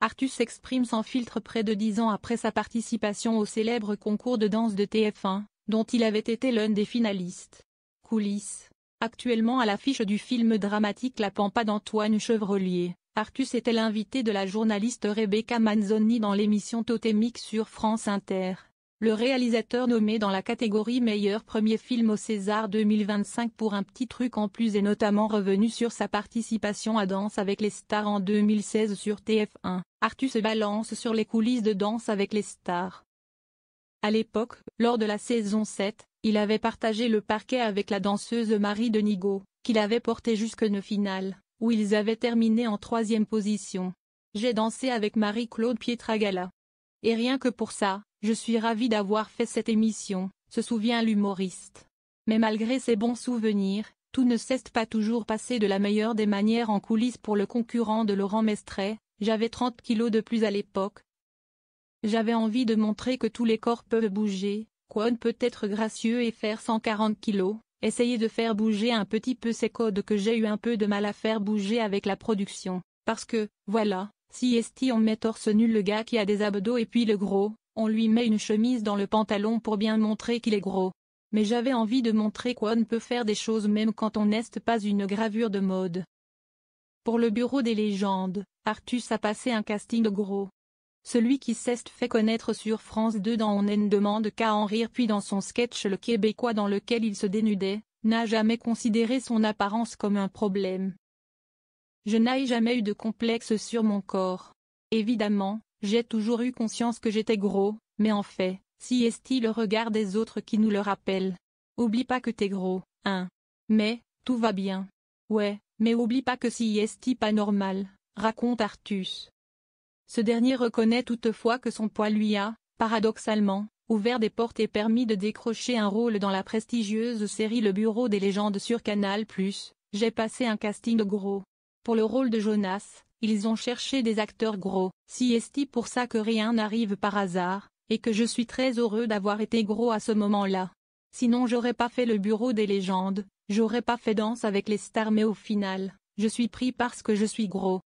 Artus s'exprime sans filtre près de 10 ans après sa participation au célèbre concours de danse de TF1, dont il avait été l'un des finalistes. Coulisses. Actuellement à l'affiche du film dramatique La Pampa d'Antoine Chevrolier, Artus était l'invité de la journaliste Rebecca Manzoni dans l'émission Totémique sur France Inter. Le réalisateur nommé dans la catégorie meilleur premier film au César 2025 pour Un petit truc en plus est notamment revenu sur sa participation à Danse avec les stars en 2016 sur TF1. Artus se balance sur les coulisses de Danse avec les stars. À l'époque, lors de la saison 7, il avait partagé le parquet avec la danseuse Marie Denigo, qu'il avait portée jusqu'en finale, où ils avaient terminé en 3e position. J'ai dansé avec Marie-Claude Pietragala. Et rien que pour ça, je suis ravi d'avoir fait cette émission, se souvient l'humoriste. Mais malgré ces bons souvenirs, tout ne s'est pas toujours passé de la meilleure des manières en coulisses pour le concurrent de Laurent Mestret. J'avais 30 kilos de plus à l'époque. J'avais envie de montrer que tous les corps peuvent bouger, qu'on peut être gracieux et faire 140 kilos, essayer de faire bouger un petit peu ces codes que j'ai eu un peu de mal à faire bouger avec la production. Parce que, voilà, si on met torse nu le gars qui a des abdos et puis le gros, on lui met une chemise dans le pantalon pour bien montrer qu'il est gros. Mais j'avais envie de montrer qu'on peut faire des choses même quand on n'est pas une gravure de mode. Pour le bureau des légendes, Artus a passé un casting gros. Celui qui s'est fait connaître sur France 2 dans On ne demande qu'à en rire puis dans son sketch Le Québécois dans lequel il se dénudait, n'a jamais considéré son apparence comme un problème. Je n'ai jamais eu de complexe sur mon corps. Évidemment, j'ai toujours eu conscience que j'étais gros, mais en fait, si est-il le regard des autres qui nous le rappelle. Oublie pas que t'es gros, hein. Mais, tout va bien. Ouais, mais oublie pas que si est pas normal, raconte Artus. Ce dernier reconnaît toutefois que son poids lui a, paradoxalement, ouvert des portes et permis de décrocher un rôle dans la prestigieuse série Le Bureau des légendes sur Canal+. J'ai passé un casting gros. Pour le rôle de Jonas, ils ont cherché des acteurs gros. Si est pour ça que rien n'arrive par hasard, et que je suis très heureux d'avoir été gros à ce moment-là. Sinon j'aurais pas fait Le Bureau des légendes, j'aurais pas fait Danse avec les stars mais au final, je suis pris parce que je suis gros.